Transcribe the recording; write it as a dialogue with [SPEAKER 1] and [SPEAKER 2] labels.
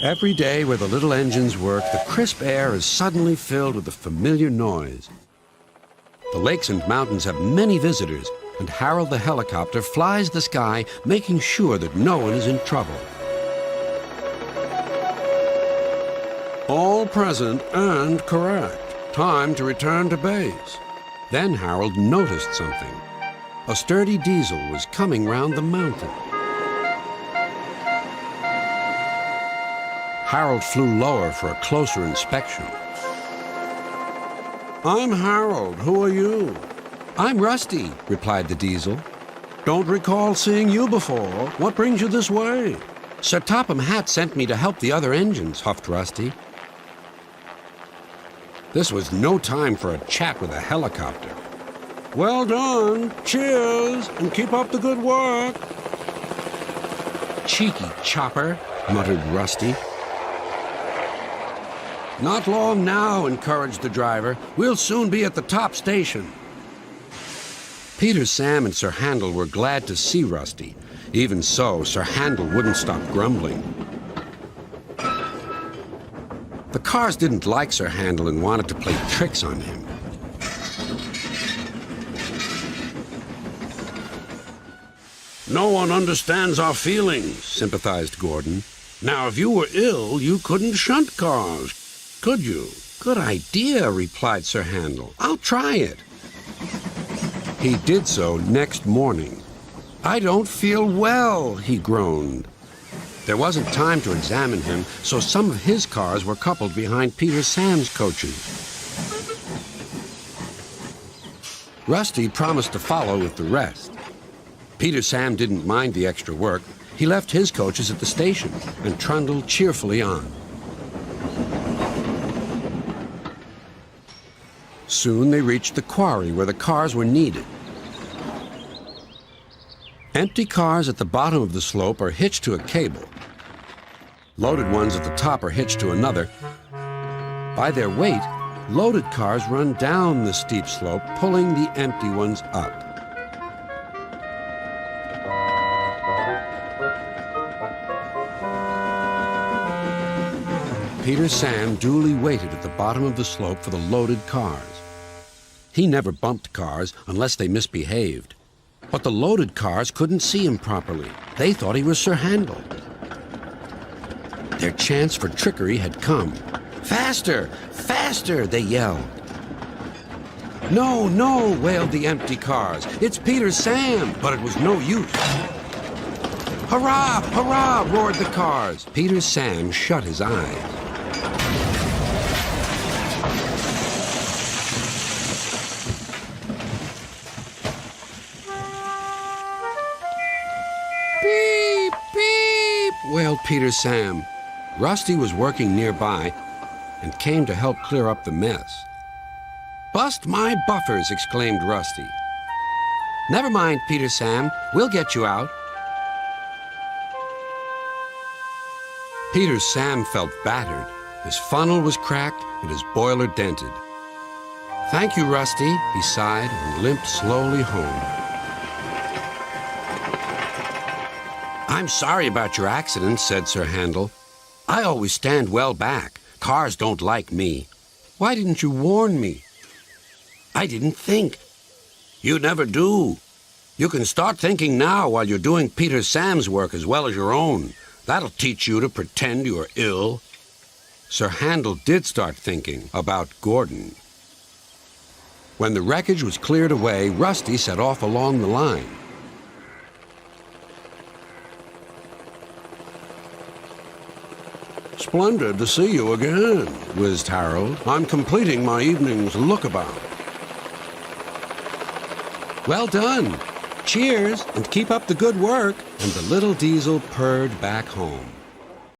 [SPEAKER 1] Every day where the little engines work, the crisp air is suddenly filled with a familiar noise. The lakes and mountains have many visitors, and Harold the helicopter flies the sky, making sure that no one is in trouble. All present and correct. Time to return to base. Then Harold noticed something. A sturdy diesel was coming round the mountain. Harold flew lower for a closer inspection. I'm Harold. Who are you? I'm Rusty, replied the diesel. Don't recall seeing you before. What brings you this way? Sir Topham Hatt sent me to help the other engines, huffed Rusty. This was no time for a chat with a helicopter. Well done. Cheers, and keep up the good work. Cheeky chopper, muttered Rusty. Not long now, encouraged the driver. We'll soon be at the top station. Peter, Sam, and Sir Handel were glad to see Rusty. Even so, Sir Handel wouldn't stop grumbling. The cars didn't like Sir Handel and wanted to play tricks on him. No one understands our feelings, sympathized Gordon. Now, if you were ill, you couldn't shunt cars, could you? Good idea, replied Sir Handel. I'll try it. He did so next morning. I don't feel well, he groaned. There wasn't time to examine him, so some of his cars were coupled behind Peter Sam's coaches. Rusty promised to follow with the rest. Peter Sam didn't mind the extra work. He left his coaches at the station and trundled cheerfully on. Soon they reached the quarry where the cars were needed. Empty cars at the bottom of the slope are hitched to a cable. Loaded ones at the top are hitched to another. By their weight, loaded cars run down the steep slope, pulling the empty ones up. Peter Sam duly waited at the bottom of the slope for the loaded cars. He never bumped cars unless they misbehaved. But the loaded cars couldn't see him properly. They thought he was Sir Handel. Their chance for trickery had come. Faster! Faster! They yelled. No, no, wailed the empty cars. It's Peter Sam! But it was no use. Hurrah! Hurrah! Roared the cars. Peter Sam shut his eyes. Beep! Beep! Wailed Peter Sam. Rusty was working nearby and came to help clear up the mess. Bust my buffers, exclaimed Rusty. Never mind, Peter Sam. We'll get you out. Peter Sam felt battered. His funnel was cracked and his boiler dented. Thank you, Rusty, he sighed and limped slowly home. I'm sorry about your accident, said Sir Handel. I always stand well back. Cars don't like me. Why didn't you warn me? I didn't think. You never do. You can start thinking now while you're doing Peter Sam's work as well as your own. That'll teach you to pretend you're ill. Sir Handel did start thinking about Gordon. When the wreckage was cleared away, Rusty set off along the line. Splendid to see you again, whizzed Harold. I'm completing my evening's lookabout. Well done. Cheers, and keep up the good work. And the little diesel purred back home.